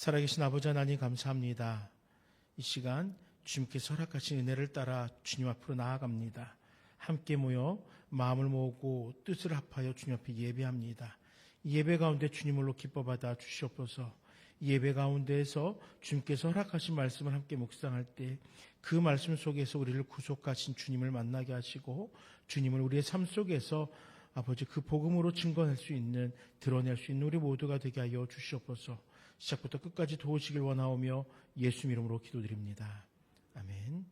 살아계신 아버지 하나님 감사합니다. 이 시간 주님께서 허락하신 은혜를 따라 주님 앞으로 나아갑니다. 함께 모여 마음을 모으고 뜻을 합하여 주님 앞에 예배합니다. 이 예배 가운데 주님을로 기뻐받아 주시옵소서. 이 예배 가운데에서 주님께서 허락하신 말씀을 함께 묵상할 때 그 말씀 속에서 우리를 구속하신 주님을 만나게 하시고 주님을 우리의 삶 속에서 아버지 그 복음으로 증거할 수 있는, 드러낼 수 있는 우리 모두가 되게 하여 주시옵소서. 시작부터 끝까지 도우시길 원하오며 예수 이름으로 기도드립니다. 아멘.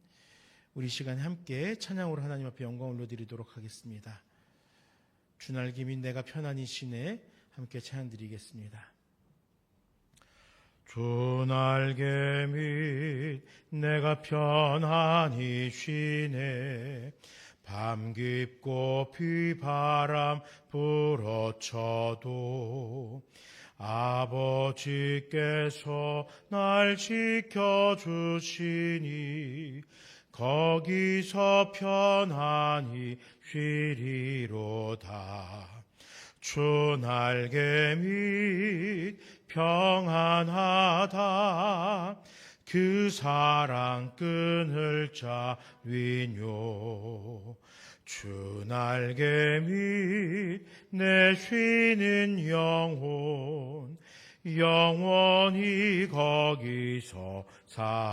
우리 시간에 함께 찬양으로 하나님 앞에 영광을 올려드리도록 하겠습니다. 주날개 및 내가 편안히 쉬네 함께 찬양드리겠습니다. 주날개 및 내가 편안히 쉬네 밤 깊고 비바람 불어쳐도 아버지께서 날 지켜주시니 거기서 편안히 쉬리로다. 주 날개 밑 평안하다. 그 사랑 끊을 자 위뇨. 주 날개 밑 내 쉬는 영혼 영원히 거기서 살리.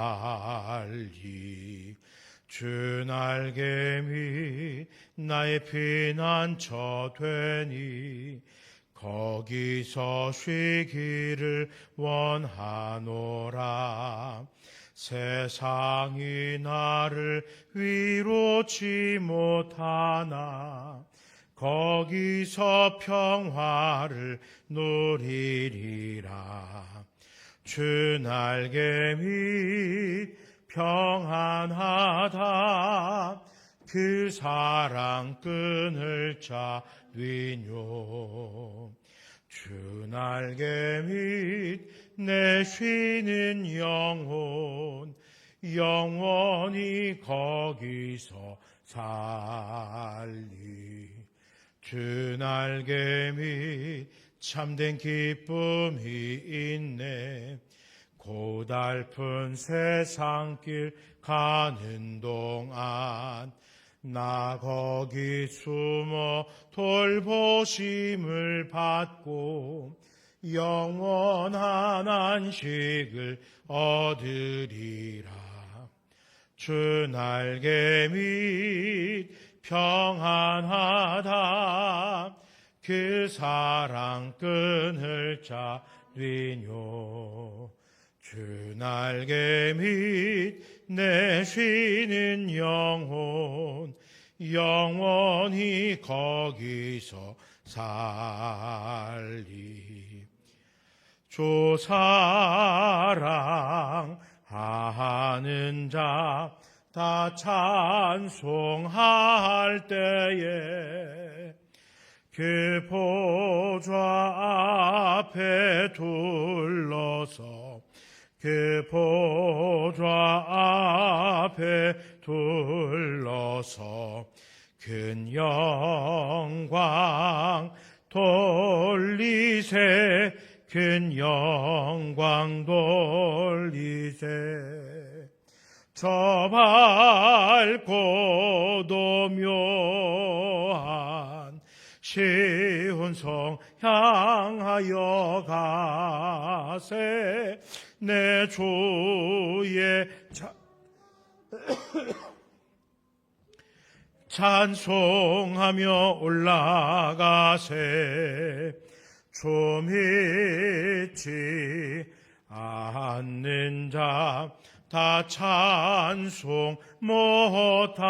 주 날개 밑 나의 피난처 되니 거기서 쉬기를 원하노라. 세상이 나를 위로치 못하나 거기서 평화를 누리리라. 주 날개 밑 평안하다. 그 사랑 끊을 자 위뇨. 주 날개 밑 내 쉬는 영혼 영원히 거기서 살리. 주 날개 밑 참된 기쁨이 있네. 고달픈 세상길 가는 동안 나 거기 숨어 돌보심을 받고 영원한 안식을 얻으리라. 주 날개 밑 평안하다. 그 사랑 끊을 자 위뇨. 주 날개 밑 내 쉬는 영혼 영원히 거기서 살리. 주 사랑하는 자 다 찬송할 때에 그 보좌 앞에 둘러서 그 보좌 앞에 둘러서 큰 영광 돌리세. 큰 영광 돌리세. 저 밝고도 묘한 시온 성 향하여 가세. 내 주의 찬송하며 올라가세. 주 믿지 않는 자 다 찬송 못하나.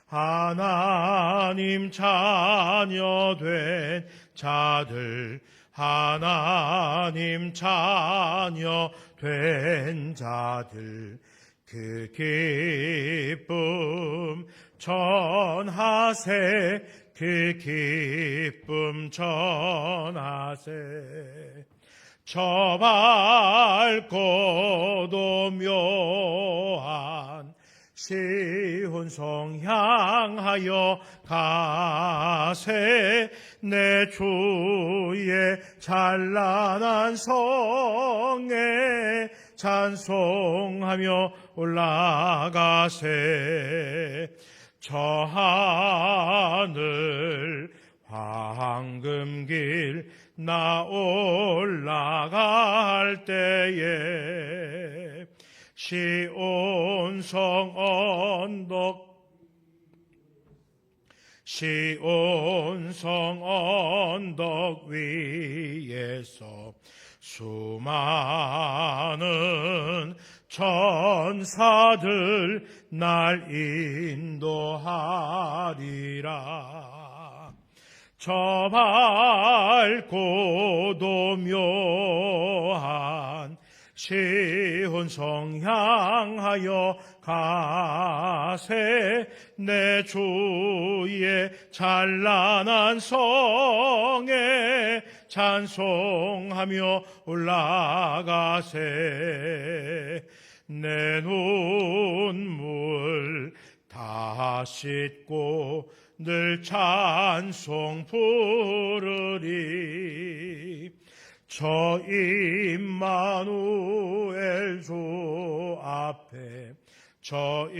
하나님 자녀 된 자들 하나님 자녀 된 자들 그 기쁨 전하세. 그 기쁨 전하세. 저 밝고도 묘한 시온성 향하여 가세 내 주의 찬란한 성에 찬송하며 올라가세. 저 하늘 황금길 나 올라갈 때에 시온성 언덕 위에서 수많은 천사들 날 인도하리라. 저 밝고도 묘한 시온성 향하여 가세 내 주의 찬란한 성에 찬송하며 올라가세. 내 눈물 다 씻고 늘 찬송 부르리. 저 임마누엘 주 앞에 저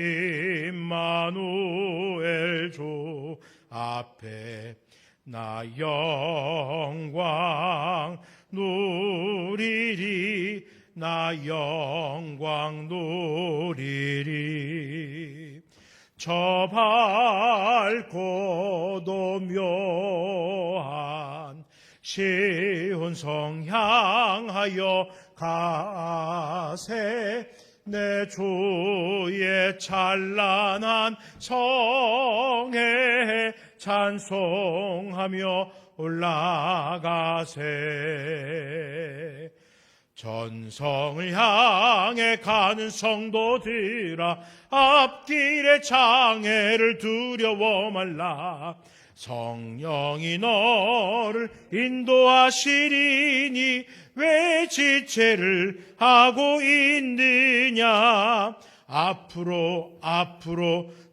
임마누엘 주 앞에 나 영광 누리리. 나 영광 누리리. 저 밝고도 묘한 시온성 향하여 가세 내 주의 찬란한 성에 찬송하며 올라가세. 전성을 향해 가는 성도들아 앞길의 장애를 두려워 말라. 성령이 너를 인도하시리니 왜 지체를 하고 있느냐. 앞으로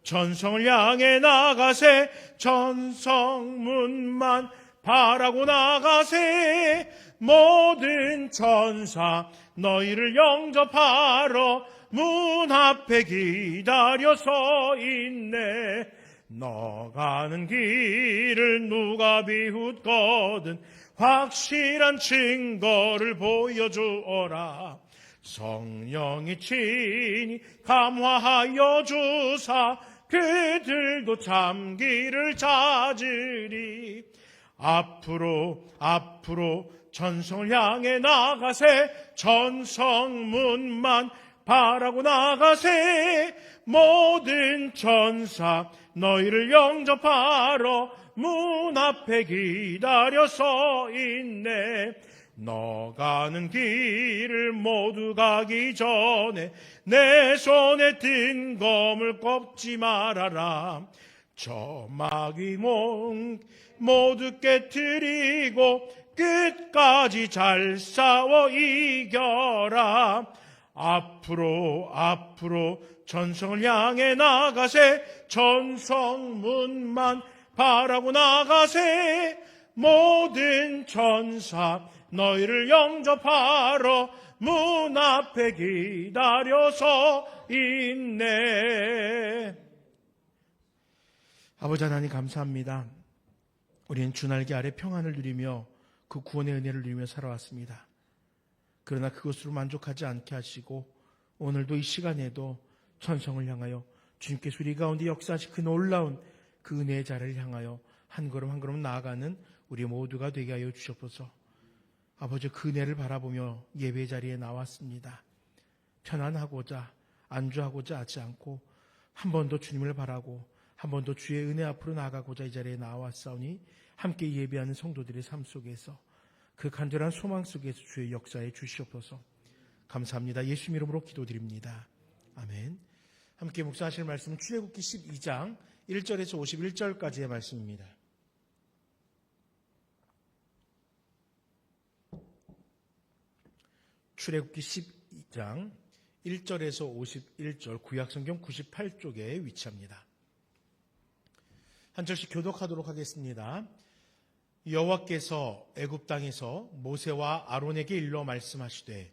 전성을 향해 나가세. 전성문만 바라고 나가세. 모든 천사 너희를 영접하러 문 앞에 기다려 서 있네. 너 가는 길을 누가 비웃거든 확실한 증거를 보여주어라. 성령이 친히 감화하여 주사 그들도 참 길을 찾으리. 앞으로 전성을 향해 나가세. 전성문만 바라고 나가세. 모든 천사 너희를 영접하러 문 앞에 기다려 서 있네. 너 가는 길을 모두 가기 전에 내 손에 든 검을 꼽지 말아라. 저 마귀몽 모두 깨트리고 끝까지 잘 싸워 이겨라. 앞으로 전성을 향해 나가세. 전성문만 바라고 나가세. 모든 천사 너희를 영접하러 문 앞에 기다려서 있네. 아버지 하나님 감사합니다. 우리는 주날개 아래 평안을 누리며 그 구원의 은혜를 누리며 살아왔습니다. 그러나 그것으로 만족하지 않게 하시고 오늘도 이 시간에도 천성을 향하여 주님께서 우리 가운데 역사하신 그 놀라운 그 은혜의 자리를 향하여 한 걸음 한 걸음 나아가는 우리 모두가 되게 하여 주시옵소서. 아버지 그 은혜를 바라보며 예배 자리에 나왔습니다. 편안하고자 안주하고자 하지 않고 한 번 더 주님을 바라고 한 번 더 주의 은혜 앞으로 나아가고자 이 자리에 나왔사오니 함께 예배하는 성도들의 삶 속에서 그 간절한 소망 속에서 주의 역사에 주시옵소서. 감사합니다. 예수님 이름으로 기도드립니다. 아멘. 함께 묵상하실 말씀은 출애굽기 12장 1절에서 51절까지의 말씀입니다. 출애굽기 12장 1절에서 51절 구약성경 98쪽에 위치합니다. 한 절씩 교독하도록 하겠습니다. 여호와께서 애굽 땅에서 모세와 아론에게 일러 말씀하시되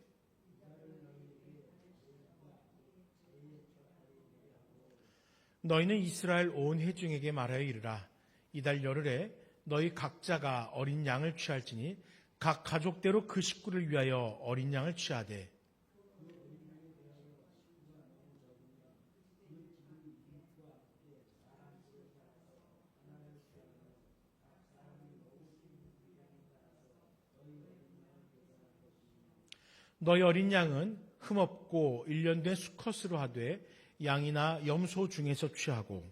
너희는 이스라엘 온 회중에게 말하여 이르라. 이달 열흘에 너희 각자가 어린 양을 취할지니 각 가족대로 그 식구를 위하여 어린 양을 취하되 너희 어린 양은 흠없고 1년 된 수컷으로 하되 양이나 염소 중에서 취하고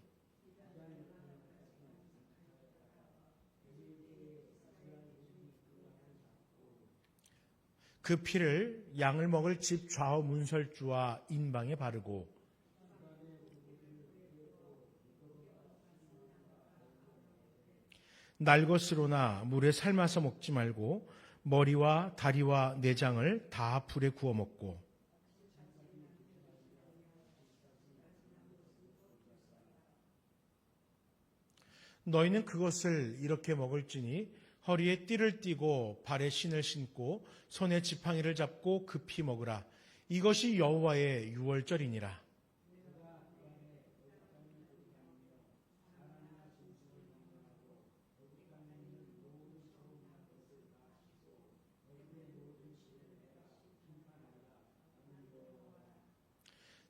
그 피를 양을 먹을 집 좌우 문설주와 인방에 바르고 날 것으로나 물에 삶아서 먹지 말고 머리와 다리와 내장을 다 불에 구워 먹고 너희는 그것을 이렇게 먹을지니 허리에 띠를 띠고 발에 신을 신고 손에 지팡이를 잡고 급히 먹으라. 이것이 여호와의 유월절이니라.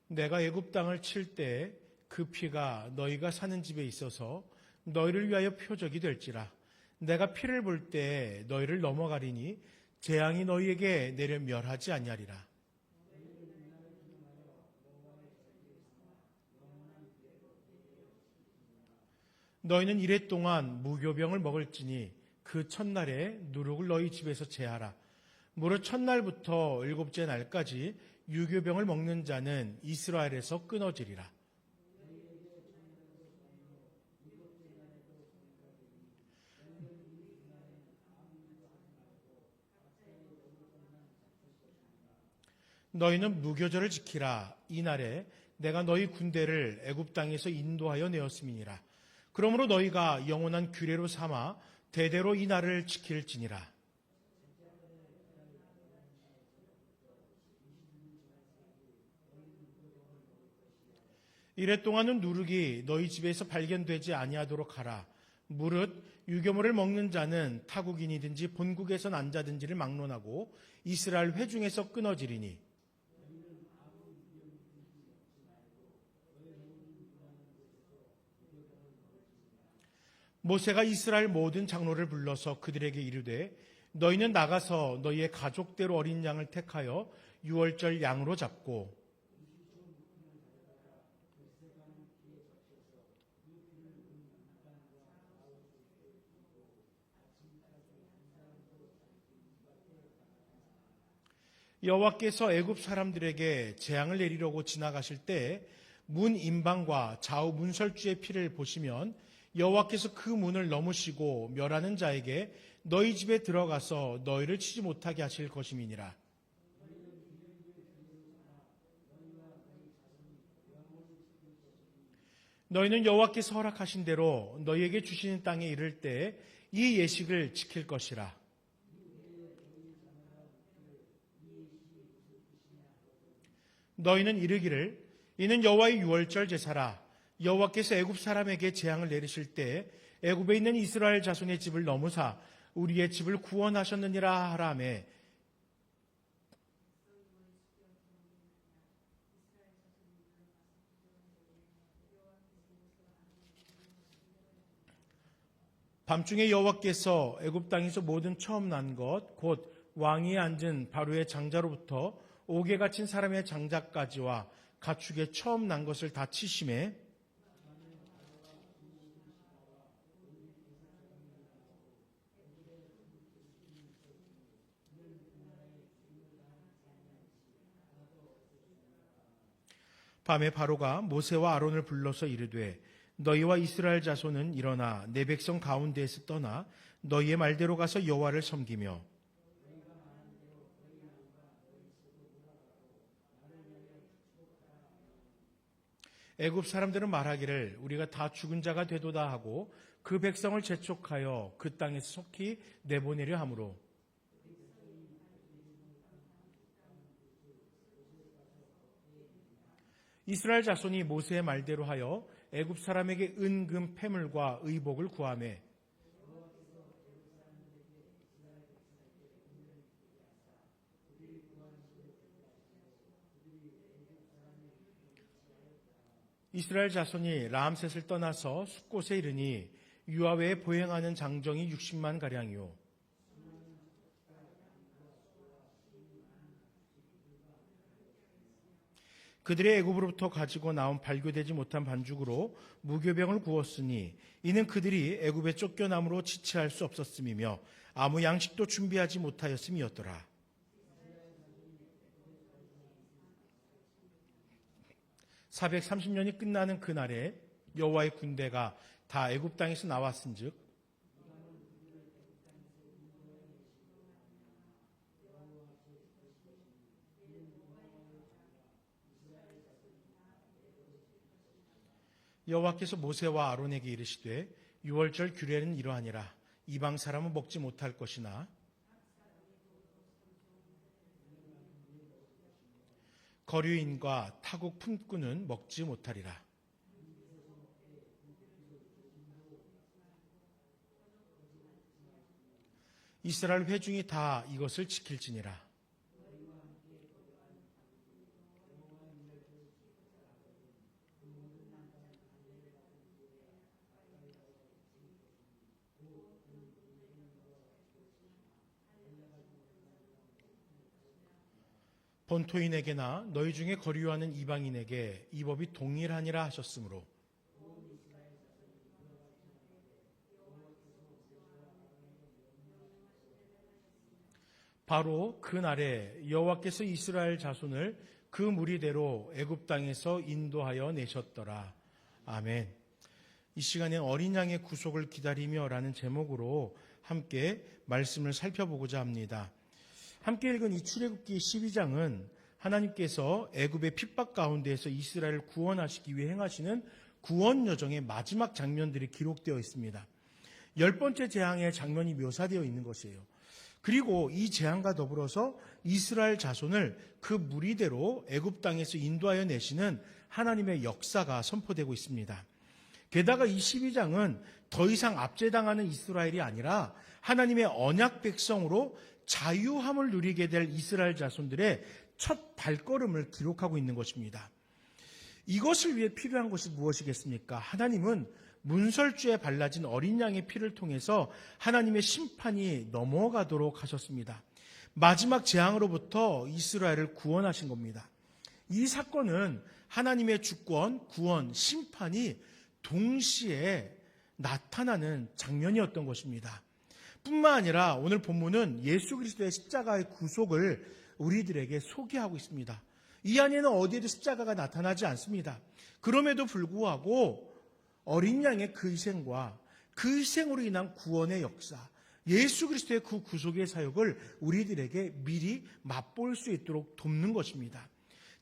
내가 애굽 땅을 칠 때 그 피가 너희가 사는 집에 있어서 너희를 위하여 표적이 될지라. 내가 피를 볼 때 너희를 넘어가리니 재앙이 너희에게 내려 멸하지 아니하리라. 너희는 이래 동안 무교병을 먹을지니 그 첫날에 누룩을 너희 집에서 제하라. 무릇 첫날부터 일곱째 날까지 유교병을 먹는 자는 이스라엘에서 끊어지리라. 너희는 무교절을 지키라. 이날에 내가 너희 군대를 애굽 땅에서 인도하여 내었음이니라. 그러므로 너희가 영원한 규례로 삼아 대대로 이 날을 지킬지니라. 이래 동안은 누룩이 너희 집에서 발견되지 아니하도록 하라. 무릇 유교물을 먹는 자는 타국인이든지 본국에서 난 자든지를 막론하고 이스라엘 회중에서 끊어지리니 모세가 이스라엘 모든 장로를 불러서 그들에게 이르되 너희는 나가서 너희의 가족대로 어린 양을 택하여 유월절 양으로 잡고 여호와께서 애굽 사람들에게 재앙을 내리려고 지나가실 때 문 인방과 좌우 문설주의 피를 보시면 여호와께서 그 문을 넘으시고 멸하는 자에게 너희 집에 들어가서 너희를 치지 못하게 하실 것임이니라. 너희는 여호와께서 허락하신 대로 너희에게 주시는 땅에 이를 때 이 예식을 지킬 것이라. 너희는 이르기를 이는 여호와의 유월절 제사라. 여호와께서 애굽 사람에게 재앙을 내리실 때 애굽에 있는 이스라엘 자손의 집을 넘으사 우리의 집을 구원하셨느니라 하라매. 밤중에 여호와께서 애굽 땅에서 모든 처음 난 것 곧 왕위에 앉은 바로의 장자로부터 옥에 갇힌 사람의 장자까지와 가축의 처음 난 것을 다 치심에 밤에 바로가 모세와 아론을 불러서 이르되 너희와 이스라엘 자손은 일어나 내 백성 가운데에서 떠나 너희의 말대로 가서 여호와를 섬기며 애굽 사람들은 말하기를 우리가 다 죽은 자가 되도다 하고 그 백성을 재촉하여 그 땅에서 속히 내보내려 하므로 이스라엘 자손이 모세의 말대로 하여 애굽 사람에게 은금 패물과 의복을 구하며 이스라엘 자손이 라암셋을 떠나서 숫곳에 이르니 유아 외에 보행하는 장정이 60만 가량이요 그들의 애굽으로부터 가지고 나온 발교되지 못한 반죽으로 무교병을 구웠으니 이는 그들이 애굽에 쫓겨남으로 지체할 수 없었음이며 아무 양식도 준비하지 못하였음이었더라. 430년이 끝나는 그날에 여호와의 군대가 다 애굽 땅에서 나왔은즉 여호와께서 모세와 아론에게 이르시되 유월절 규례는 이러하니라. 이방 사람은 먹지 못할 것이나 거류인과 타국 품꾼은 먹지 못하리라. 이스라엘 회중이 다 이것을 지킬지니라. 본토인에게나 너희 중에 거류하는 이방인에게 이 법이 동일하니라 하셨으므로 바로 그날에 여호와께서 이스라엘 자손을 그 무리대로 애굽 땅에서 인도하여 내셨더라. 아멘. 이 시간에 어린 양의 구속을 기다리며라는 제목으로 함께 말씀을 살펴보고자 합니다. 함께 읽은 이 출애굽기 12장은 하나님께서 애굽의 핍박 가운데에서 이스라엘을 구원하시기 위해 행하시는 구원 여정의 마지막 장면들이 기록되어 있습니다. 10번째 재앙의 장면이 묘사되어 있는 것이에요. 그리고 이 재앙과 더불어서 이스라엘 자손을 그 무리대로 애굽 땅에서 인도하여 내시는 하나님의 역사가 선포되고 있습니다. 게다가 이 12장은 더 이상 압제당하는 이스라엘이 아니라 하나님의 언약 백성으로 자유함을 누리게 될 이스라엘 자손들의 첫 발걸음을 기록하고 있는 것입니다. 이것을 위해 필요한 것이 무엇이겠습니까? 하나님은 문설주에 발라진 어린 양의 피를 통해서 하나님의 심판이 넘어가도록 하셨습니다. 마지막 재앙으로부터 이스라엘을 구원하신 겁니다. 이 사건은 하나님의 주권, 구원, 심판이 동시에 나타나는 장면이었던 것입니다. 뿐만 아니라 오늘 본문은 예수 그리스도의 십자가의 구속을 우리들에게 소개하고 있습니다. 이 안에는 어디에도 십자가가 나타나지 않습니다. 그럼에도 불구하고 어린 양의 그 희생과 그 희생으로 인한 구원의 역사, 예수 그리스도의 그 구속의 사역을 우리들에게 미리 맛볼 수 있도록 돕는 것입니다.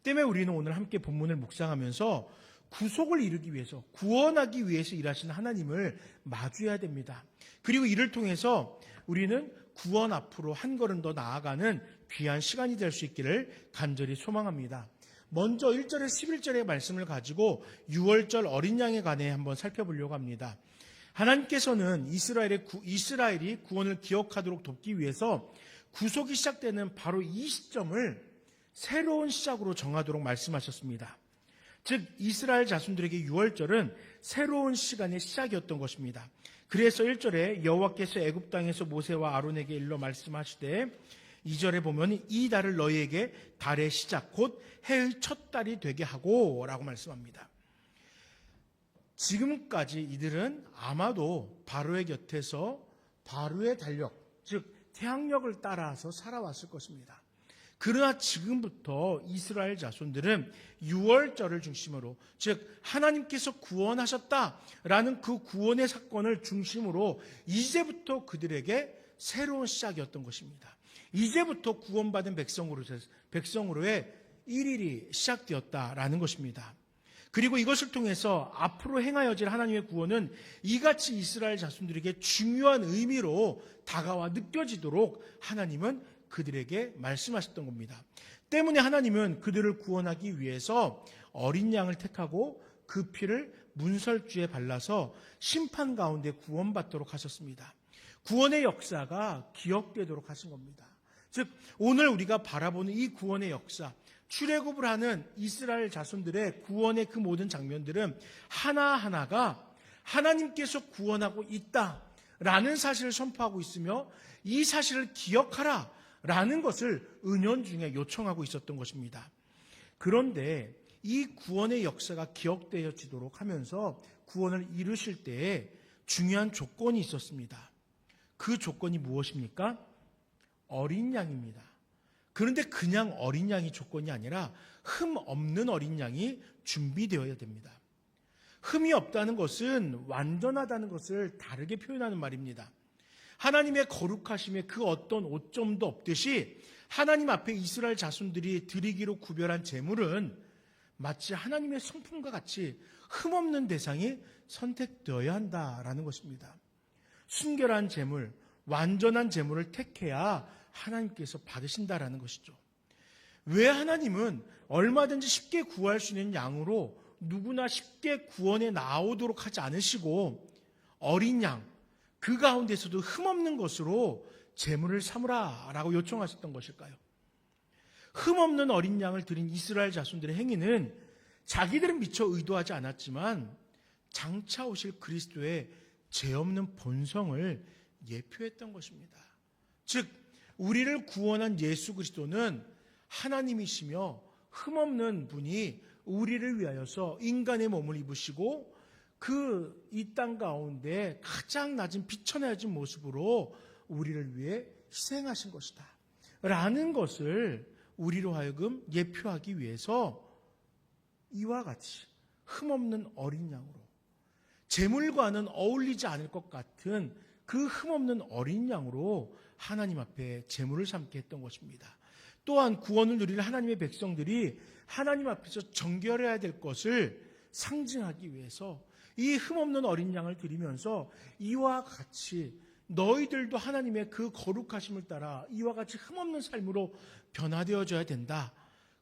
때문에 우리는 오늘 함께 본문을 묵상하면서 구속을 이루기 위해서, 구원하기 위해서 일하시는 하나님을 마주해야 됩니다. 그리고 이를 통해서 우리는 구원 앞으로 한 걸음 더 나아가는 귀한 시간이 될 수 있기를 간절히 소망합니다. 먼저 1절에서 11절의 말씀을 가지고 유월절 어린 양에 관해 한번 살펴보려고 합니다. 하나님께서는 이스라엘이 구원을 기억하도록 돕기 위해서 구속이 시작되는 바로 이 시점을 새로운 시작으로 정하도록 말씀하셨습니다. 즉 이스라엘 자손들에게 유월절은 새로운 시간의 시작이었던 것입니다. 그래서 1절에 여호와께서 애굽 땅에서 모세와 아론에게 일러 말씀하시되 2절에 보면 이 달을 너희에게 달의 시작 곧 해의 첫 달이 되게 하고 라고 말씀합니다. 지금까지 이들은 아마도 바로의 곁에서 바로의 달력, 즉 태양력을 따라서 살아왔을 것입니다. 그러나 지금부터 이스라엘 자손들은 유월절을 중심으로, 즉 하나님께서 구원하셨다라는 그 구원의 사건을 중심으로 이제부터 그들에게 새로운 시작이었던 것입니다. 이제부터 구원받은 백성으로의 일일이 시작되었다라는 것입니다. 그리고 이것을 통해서 앞으로 행하여질 하나님의 구원은 이같이 이스라엘 자손들에게 중요한 의미로 다가와 느껴지도록 하나님은 그들에게 말씀하셨던 겁니다. 때문에 하나님은 그들을 구원하기 위해서 어린 양을 택하고 그 피를 문설주에 발라서 심판 가운데 구원받도록 하셨습니다. 구원의 역사가 기억되도록 하신 겁니다. 즉 오늘 우리가 바라보는 이 구원의 역사, 출애굽을 하는 이스라엘 자손들의 구원의 그 모든 장면들은 하나하나가 하나님께서 구원하고 있다라는 사실을 선포하고 있으며 이 사실을 기억하라라는 것을 은연중에 요청하고 있었던 것입니다. 그런데 이 구원의 역사가 기억되어지도록 하면서 구원을 이루실 때에 중요한 조건이 있었습니다. 그 조건이 무엇입니까? 어린 양입니다. 그런데 그냥 어린 양이 조건이 아니라 흠 없는 어린 양이 준비되어야 됩니다. 흠이 없다는 것은 완전하다는 것을 다르게 표현하는 말입니다. 하나님의 거룩하심에 그 어떤 오점도 없듯이 하나님 앞에 이스라엘 자손들이 드리기로 구별한 제물은 마치 하나님의 성품과 같이 흠없는 대상이 선택되어야 한다라는 것입니다. 순결한 제물, 완전한 제물을 택해야 하나님께서 받으신다라는 것이죠. 왜 하나님은 얼마든지 쉽게 구할 수 있는 양으로 누구나 쉽게 구원에 나오도록 하지 않으시고 어린 양, 그 가운데서도 흠없는 것으로 제물을 삼으라라고 요청하셨던 것일까요? 흠없는 어린 양을 드린 이스라엘 자손들의 행위는 자기들은 미처 의도하지 않았지만 장차 오실 그리스도의 죄 없는 본성을 예표했던 것입니다. 즉 우리를 구원한 예수 그리스도는 하나님이시며 흠없는 분이 우리를 위하여서 인간의 몸을 입으시고 그 이 땅 가운데 가장 낮은 비천해진 모습으로 우리를 위해 희생하신 것이다 라는 것을 우리로 하여금 예표하기 위해서 이와 같이 흠없는 어린 양으로 제물과는 어울리지 않을 것 같은 그 흠없는 어린 양으로 하나님 앞에 제물을 삼게 했던 것입니다. 또한 구원을 누릴 하나님의 백성들이 하나님 앞에서 정결해야 될 것을 상징하기 위해서 이 흠없는 어린 양을 드리면서 이와 같이 너희들도 하나님의 그 거룩하심을 따라 이와 같이 흠없는 삶으로 변화되어져야 된다.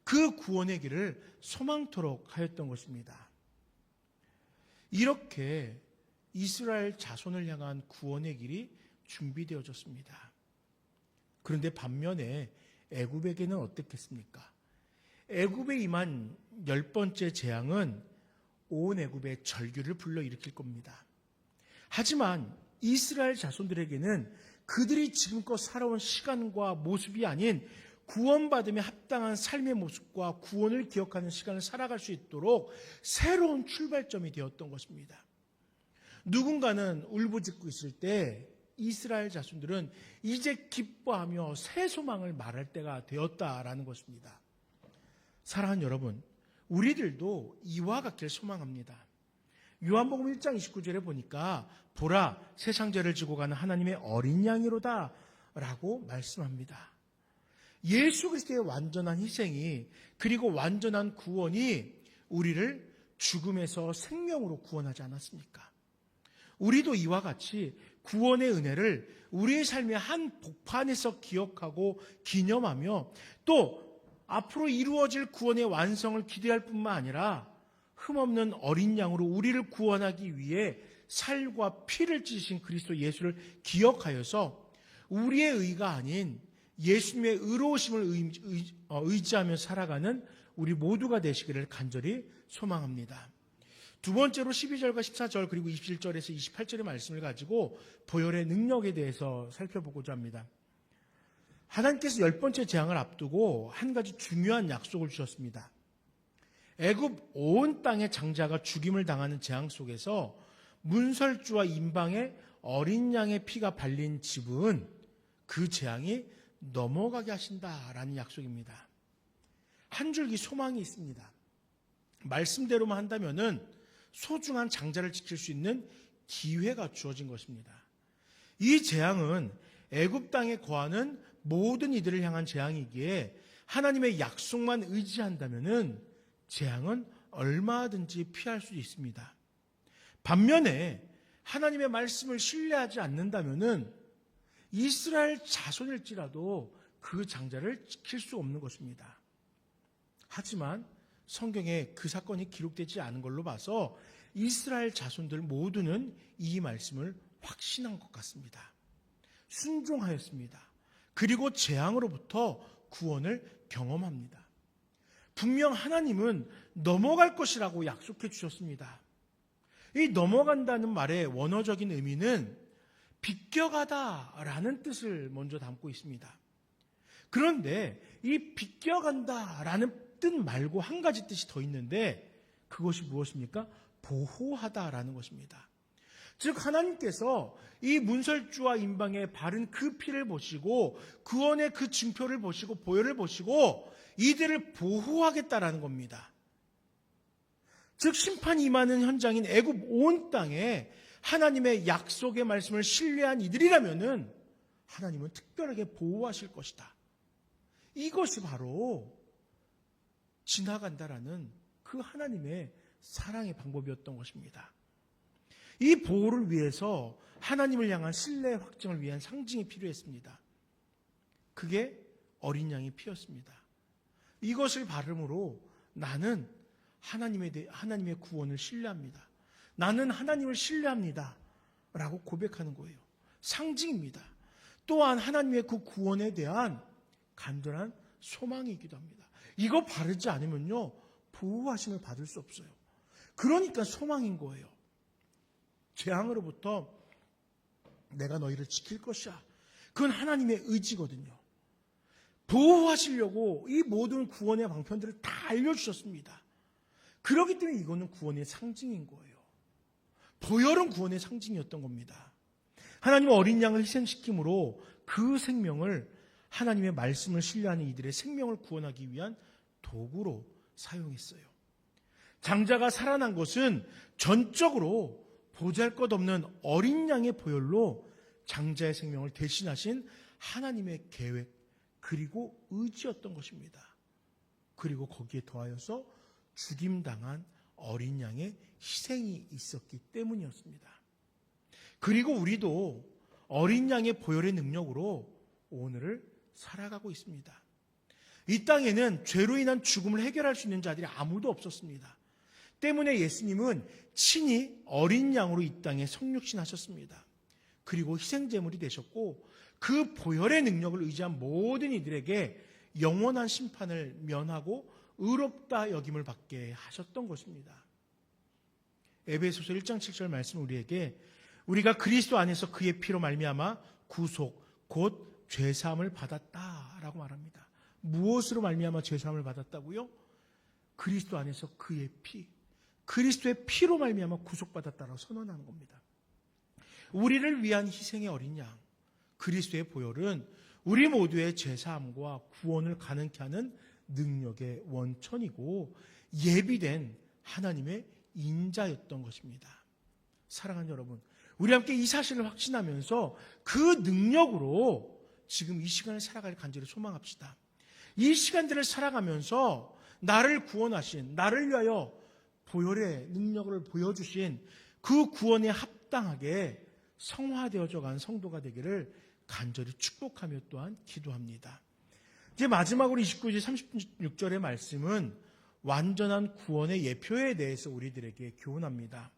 그 구원의 길을 소망토록 하였던 것입니다. 이렇게 이스라엘 자손을 향한 구원의 길이 준비되어졌습니다. 그런데 반면에 애굽에게는 어떻겠습니까? 애굽에 임한 10번째 재앙은 온 애굽의 절규를 불러일으킬 겁니다. 하지만 이스라엘 자손들에게는 그들이 지금껏 살아온 시간과 모습이 아닌 구원받음에 합당한 삶의 모습과 구원을 기억하는 시간을 살아갈 수 있도록 새로운 출발점이 되었던 것입니다. 누군가는 울부짖고 있을 때 이스라엘 자손들은 이제 기뻐하며 새 소망을 말할 때가 되었다라는 것입니다. 사랑하는 여러분, 우리들도 이와 같길 소망합니다. 요한복음 1장 29절에 보니까 보라 세상 죄를 지고 가는 하나님의 어린 양이로다 라고 말씀합니다. 예수 그리스도의 완전한 희생이 그리고 완전한 구원이 우리를 죽음에서 생명으로 구원하지 않았습니까? 우리도 이와 같이 구원의 은혜를 우리의 삶의 한 복판에서 기억하고 기념하며 또 앞으로 이루어질 구원의 완성을 기대할 뿐만 아니라 흠없는 어린 양으로 우리를 구원하기 위해 살과 피를 찢으신 그리스도 예수를 기억하여서 우리의 의가 아닌 예수님의 의로우심을 의지하며 살아가는 우리 모두가 되시기를 간절히 소망합니다. 두 번째로 12절과 14절 그리고 27절에서 28절의 말씀을 가지고 보혈의 능력에 대해서 살펴보고자 합니다. 하나님께서 10번째 재앙을 앞두고 한 가지 중요한 약속을 주셨습니다. 애굽 온 땅의 장자가 죽임을 당하는 재앙 속에서 문설주와 임방의 어린 양의 피가 발린 집은 그 재앙이 넘어가게 하신다라는 약속입니다. 한 줄기 소망이 있습니다. 말씀대로만 한다면은 소중한 장자를 지킬 수 있는 기회가 주어진 것입니다. 이 재앙은 애굽 땅에 거하는 모든 이들을 향한 재앙이기에 하나님의 약속만 의지한다면은 재앙은 얼마든지 피할 수 있습니다. 반면에 하나님의 말씀을 신뢰하지 않는다면은 이스라엘 자손일지라도 그 장자를 지킬 수 없는 것입니다. 하지만 성경에 그 사건이 기록되지 않은 걸로 봐서 이스라엘 자손들 모두는 이 말씀을 확신한 것 같습니다. 순종하였습니다. 그리고 재앙으로부터 구원을 경험합니다. 분명 하나님은 넘어갈 것이라고 약속해 주셨습니다. 이 넘어간다는 말의 원어적인 의미는 비껴가다라는 뜻을 먼저 담고 있습니다. 그런데 이 비껴간다라는 뜻 말고 한 가지 뜻이 더 있는데 그것이 무엇입니까? 보호하다라는 것입니다. 즉 하나님께서 이 문설주와 임방에 바른 그 피를 보시고 구원의 그 증표를 보시고 보혈을 보시고 이들을 보호하겠다라는 겁니다. 즉 심판이 임하는 현장인 애굽 온 땅에 하나님의 약속의 말씀을 신뢰한 이들이라면은 하나님은 특별하게 보호하실 것이다. 이것이 바로 지나간다라는 그 하나님의 사랑의 방법이었던 것입니다. 이 보호를 위해서 하나님을 향한 신뢰 확증을 위한 상징이 필요했습니다. 그게 어린 양의 피였습니다. 이것을 바름으로 나는 하나님의 구원을 신뢰합니다. 나는 하나님을 신뢰합니다. 라고 고백하는 거예요. 상징입니다. 또한 하나님의 그 구원에 대한 간절한 소망이기도 합니다. 이거 바르지 않으면요, 보호하심을 받을 수 없어요. 그러니까 소망인 거예요. 재앙으로부터 내가 너희를 지킬 것이야. 그건 하나님의 의지거든요. 보호하시려고 이 모든 구원의 방편들을 다 알려주셨습니다. 그렇기 때문에 이거는 구원의 상징인 거예요. 보혈은 구원의 상징이었던 겁니다. 하나님은 어린 양을 희생시킴으로 그 생명을 하나님의 말씀을 신뢰하는 이들의 생명을 구원하기 위한 도구로 사용했어요. 장자가 살아난 것은 전적으로 보잘것없는 어린 양의 보혈로 장자의 생명을 대신하신 하나님의 계획 그리고 의지였던 것입니다. 그리고 거기에 더하여서 죽임당한 어린 양의 희생이 있었기 때문이었습니다. 그리고 우리도 어린 양의 보혈의 능력으로 오늘을 살아가고 있습니다. 이 땅에는 죄로 인한 죽음을 해결할 수 있는 자들이 아무도 없었습니다. 때문에 예수님은 친히 어린 양으로 이 땅에 성육신하셨습니다. 그리고 희생제물이 되셨고 그 보혈의 능력을 의지한 모든 이들에게 영원한 심판을 면하고 의롭다 여김을 받게 하셨던 것입니다. 에베소서 1장 7절 말씀 우리에게 우리가 그리스도 안에서 그의 피로 말미암아 구속 곧 죄사함을 받았다라고 말합니다. 무엇으로 말미암아 죄사함을 받았다고요? 그리스도 안에서 그의 피, 그리스도의 피로 말미암아 구속받았다라고 선언하는 겁니다. 우리를 위한 희생의 어린 양, 그리스도의 보혈은 우리 모두의 죄사함과 구원을 가능케 하는 능력의 원천이고 예비된 하나님의 인자였던 것입니다. 사랑하는 여러분, 우리 함께 이 사실을 확신하면서 그 능력으로 지금 이 시간을 살아갈 간절히 소망합시다. 이 시간들을 살아가면서 나를 구원하신, 나를 위하여 보혈의 능력을 보여주신 그 구원에 합당하게 성화되어져 간 성도가 되기를 간절히 축복하며 또한 기도합니다. 이제 마지막으로 29절 36절의 말씀은 완전한 구원의 예표에 대해서 우리들에게 교훈합니다.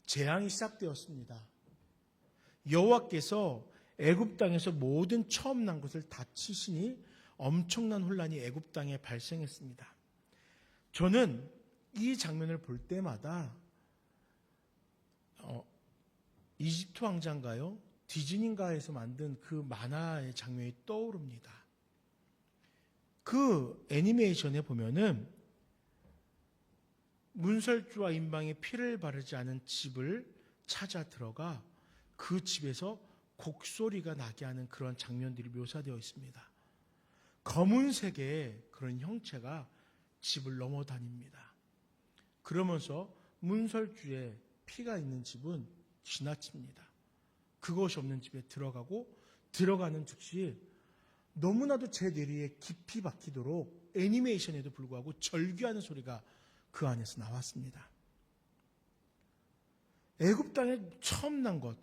재앙이 시작되었습니다. 여호와께서 애굽 땅에서 모든 처음 난 것을 다 치시니 엄청난 혼란이 애굽 땅에 발생했습니다. 저는 이 장면을 볼 때마다 이집트 왕자인가요? 디즈니인가에서 만든 그 만화의 장면이 떠오릅니다. 그 애니메이션에 보면은 문설주와 임방에 피를 바르지 않은 집을 찾아 들어가 그 집에서 곡소리가 나게 하는 그런 장면들이 묘사되어 있습니다. 검은색의 그런 형체가 집을 넘어다닙니다. 그러면서 문설주에 피가 있는 집은 지나칩니다. 그것이 없는 집에 들어가고 들어가는 즉시 너무나도 제 뇌리에 깊이 박히도록 애니메이션에도 불구하고 절규하는 소리가 그 안에서 나왔습니다. 애굽 땅에 처음 난 것,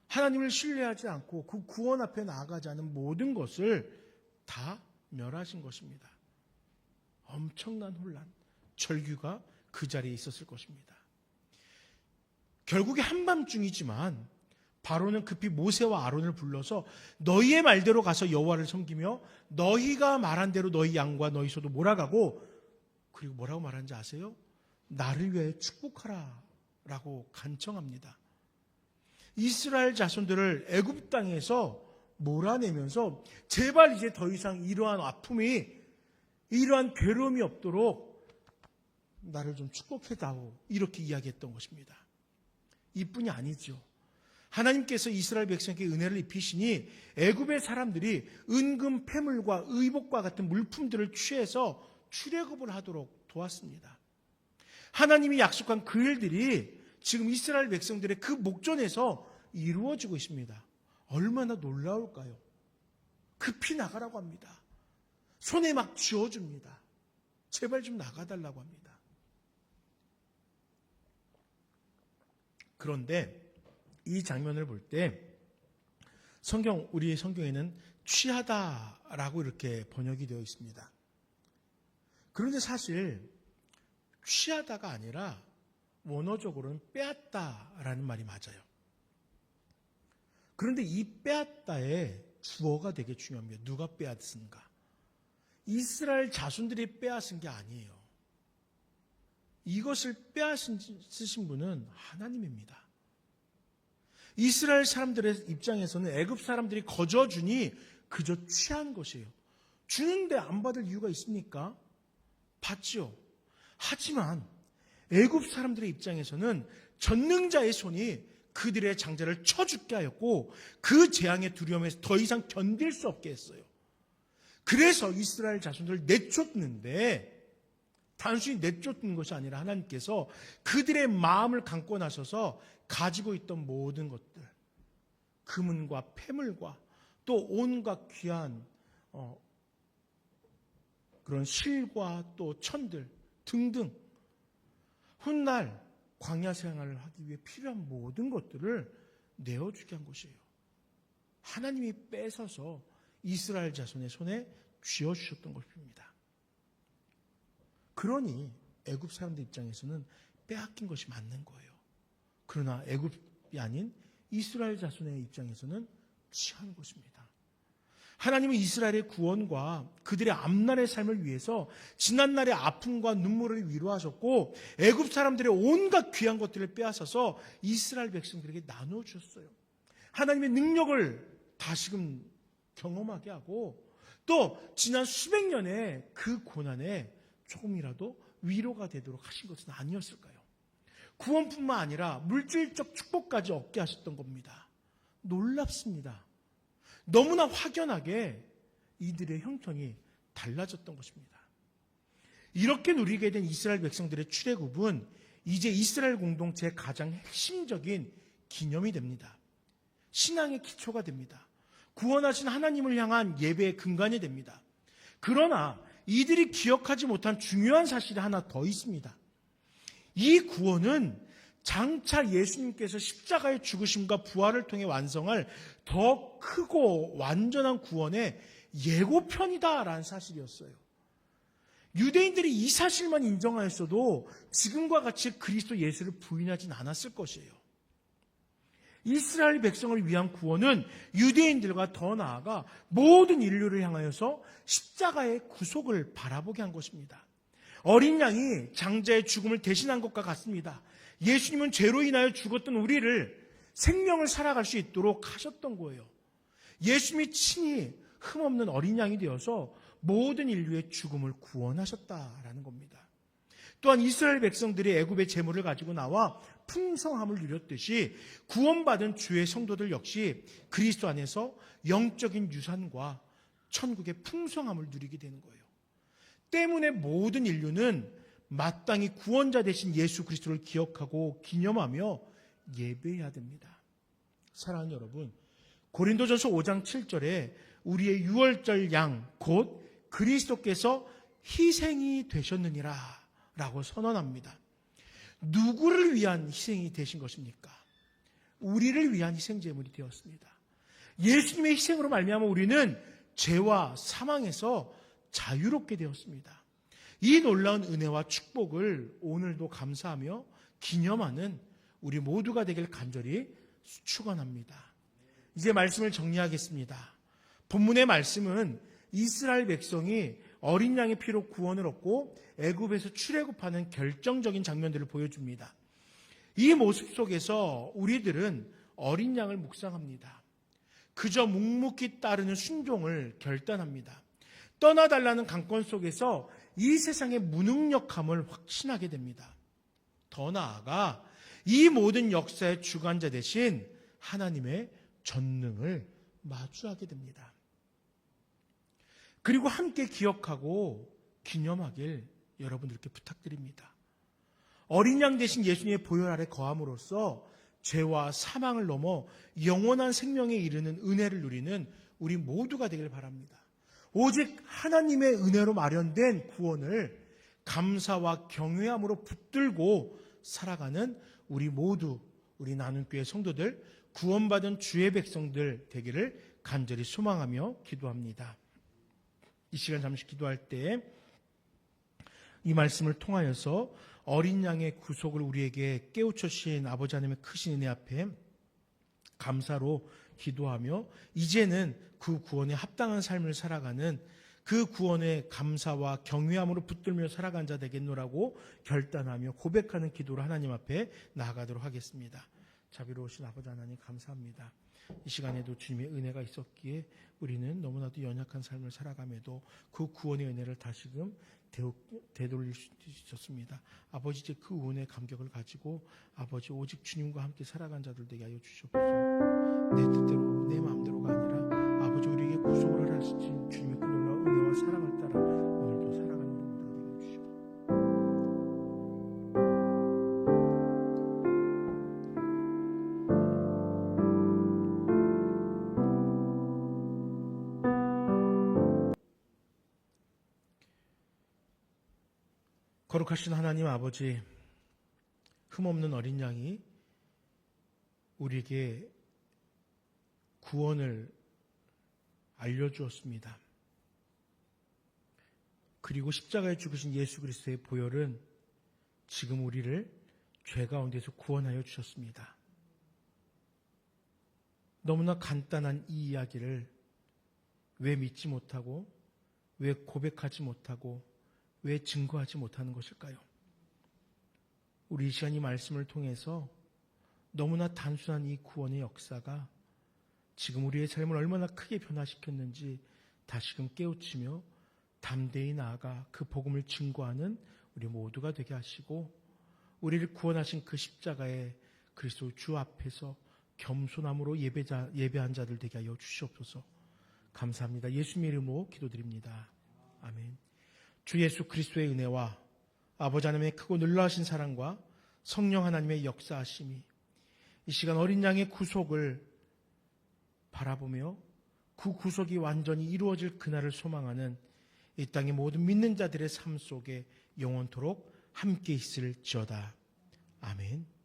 하나님을 신뢰하지 않고 그 구원 앞에 나아가지 않은 모든 것을 다 멸하신 것입니다. 엄청난 혼란, 절규가 그 자리에 있었을 것입니다. 결국에 한밤중이지만 바로는 급히 모세와 아론을 불러서 너희의 말대로 가서 여호와를 섬기며 너희가 말한 대로 너희 양과 너희 소도 몰아가고, 그리고 뭐라고 말하는지 아세요? 나를 위해 축복하라 라고 간청합니다. 이스라엘 자손들을 애굽 땅에서 몰아내면서 제발 이제 더 이상 이러한 아픔이, 이러한 괴로움이 없도록 나를 좀 축복해다오, 이렇게 이야기했던 것입니다. 이뿐이 아니죠. 하나님께서 이스라엘 백성에게 은혜를 입히시니 애굽의 사람들이 은금, 폐물과 의복과 같은 물품들을 취해서 출애굽을 하도록 도왔습니다. 하나님이 약속한 그 일들이 지금 이스라엘 백성들의 그 목전에서 이루어지고 있습니다. 얼마나 놀라울까요? 급히 나가라고 합니다. 손에 막 쥐어줍니다. 제발 좀 나가달라고 합니다. 그런데 이 장면을 볼 때 우리의 성경에는 취하다라고 이렇게 번역이 되어 있습니다. 그런데 사실 취하다가 아니라 원어적으로는 빼앗다라는 말이 맞아요. 그런데 이 빼앗다의 주어가 되게 중요합니다. 누가 빼앗은가? 이스라엘 자손들이 빼앗은 게 아니에요. 이것을 빼앗으신 분은 하나님입니다. 이스라엘 사람들의 입장에서는 애굽 사람들이 거저주니 그저 취한 것이에요. 주는데 안 받을 이유가 있습니까? 받죠. 하지만 애굽 사람들의 입장에서는 전능자의 손이 그들의 장자를 쳐 죽게 하였고 그 재앙의 두려움에서 더 이상 견딜 수 없게 했어요. 그래서 이스라엘 자손들을 내쫓는데, 단순히 내쫓는 것이 아니라 하나님께서 그들의 마음을 감고 나셔서 가지고 있던 모든 것들, 금은과 폐물과 또 온갖 귀한 그런 실과 또 천들 등등, 훗날 광야 생활을 하기 위해 필요한 모든 것들을 내어주게 한 것이에요. 하나님이 뺏어서 이스라엘 자손의 손에 쥐어주셨던 것입니다. 그러니 애굽 사람들 입장에서는 빼앗긴 것이 맞는 거예요. 그러나 애굽이 아닌 이스라엘 자손의 입장에서는 취한 것입니다. 하나님은 이스라엘의 구원과 그들의 앞날의 삶을 위해서 지난날의 아픔과 눈물을 위로하셨고 애굽 사람들의 온갖 귀한 것들을 빼앗아서 이스라엘 백성들에게 나눠주셨어요. 하나님의 능력을 다시금 경험하게 하고 또 지난 수백 년의 그 고난에 조금이라도 위로가 되도록 하신 것은 아니었을까요? 구원뿐만 아니라 물질적 축복까지 얻게 하셨던 겁니다. 놀랍습니다. 너무나 확연하게 이들의 형편이 달라졌던 것입니다. 이렇게 누리게 된 이스라엘 백성들의 출애굽은 이제 이스라엘 공동체의 가장 핵심적인 기념이 됩니다. 신앙의 기초가 됩니다. 구원하신 하나님을 향한 예배의 근간이 됩니다. 그러나 이들이 기억하지 못한 중요한 사실이 하나 더 있습니다. 이 구원은 장차 예수님께서 십자가의 죽으심과 부활을 통해 완성할 더 크고 완전한 구원의 예고편이다라는 사실이었어요. 유대인들이 이 사실만 인정하였어도 지금과 같이 그리스도 예수를 부인하진 않았을 것이에요. 이스라엘 백성을 위한 구원은 유대인들과 더 나아가 모든 인류를 향하여서 십자가의 구속을 바라보게 한 것입니다. 어린 양이 장자의 죽음을 대신한 것과 같습니다. 예수님은 죄로 인하여 죽었던 우리를 생명을 살아갈 수 있도록 하셨던 거예요. 예수님이 친히 흠없는 어린 양이 되어서 모든 인류의 죽음을 구원하셨다라는 겁니다. 또한 이스라엘 백성들이 애굽의 재물을 가지고 나와 풍성함을 누렸듯이 구원받은 주의 성도들 역시 그리스도 안에서 영적인 유산과 천국의 풍성함을 누리게 되는 거예요. 때문에 모든 인류는 마땅히 구원자 되신 예수 그리스도를 기억하고 기념하며 예배해야 됩니다. 사랑하는 여러분, 고린도전서 5장 7절에 우리의 유월절 양 곧 그리스도께서 희생이 되셨느니라 라고 선언합니다. 누구를 위한 희생이 되신 것입니까? 우리를 위한 희생제물이 되었습니다. 예수님의 희생으로 말미암아 우리는 죄와 사망에서 자유롭게 되었습니다. 이 놀라운 은혜와 축복을 오늘도 감사하며 기념하는 우리 모두가 되길 간절히 축원합니다. 이제 말씀을 정리하겠습니다. 본문의 말씀은 이스라엘 백성이 어린 양의 피로 구원을 얻고 애굽에서 출애굽하는 결정적인 장면들을 보여줍니다. 이 모습 속에서 우리들은 어린 양을 묵상합니다. 그저 묵묵히 따르는 순종을 결단합니다. 떠나달라는 강권 속에서 이 세상의 무능력함을 확신하게 됩니다. 더 나아가 이 모든 역사의 주관자 대신 하나님의 전능을 마주하게 됩니다. 그리고 함께 기억하고 기념하길 여러분들께 부탁드립니다. 어린 양 대신 예수님의 보혈 아래 거함으로써 죄와 사망을 넘어 영원한 생명에 이르는 은혜를 누리는 우리 모두가 되길 바랍니다. 오직 하나님의 은혜로 마련된 구원을 감사와 경외함으로 붙들고 살아가는 우리 모두, 우리 나눔교회 성도들, 구원받은 주의 백성들 되기를 간절히 소망하며 기도합니다. 이 시간 잠시 기도할 때 이 말씀을 통하여서 어린 양의 구속을 우리에게 깨우쳐 주신 아버지 하나님의 크신 은혜 앞에 감사로 기도하며 이제는 그 구원에 합당한 삶을 살아가는 그 구원에 감사와 경외함으로 붙들며 살아간 자 되겠노라고 결단하며 고백하는 기도로 하나님 앞에 나아가도록 하겠습니다. 자비로우신 아버지 하나님 감사합니다. 이 시간에도 주님의 은혜가 있었기에 우리는 너무나도 연약한 삶을 살아감에도 그 구원의 은혜를 다시금 되돌릴 수 있었습니다. 아버지 이제 그 은혜의 감격을 가지고 아버지 오직 주님과 함께 살아간 자들 되게 하여 주시옵소서. 내 뜻대로 내 마음대로가 아니라 아버지 우리에게 구속을 하신 주님의 그 놀라운 은혜와 사랑을 따라 오늘도 살아가는 모두가 되게 해주시옵소서. 거룩하신 하나님 아버지, 흠없는 어린 양이 우리에게 구원을 알려주었습니다. 그리고 십자가에 죽으신 예수 그리스도의 보혈은 지금 우리를 죄 가운데서 구원하여 주셨습니다. 너무나 간단한 이 이야기를 왜 믿지 못하고, 왜 고백하지 못하고, 왜 증거하지 못하는 것일까요? 우리 이 시간 이 말씀을 통해서 너무나 단순한 이 구원의 역사가 지금 우리의 삶을 얼마나 크게 변화시켰는지 다시금 깨우치며 담대히 나아가 그 복음을 증거하는 우리 모두가 되게 하시고 우리를 구원하신 그 십자가의 그리스도 주 앞에서 겸손함으로 예배한 자들 되게 하여 주시옵소서. 감사합니다. 예수님의 이름으로 기도드립니다. 아멘. 주 예수 그리스도의 은혜와 아버지 하나님의 크고 놀라우신 사랑과 성령 하나님의 역사하심이 이 시간 어린 양의 구속을 바라보며 그 구속이 완전히 이루어질 그날을 소망하는 이 땅의 모든 믿는 자들의 삶 속에 영원토록 함께 있을지어다. 아멘.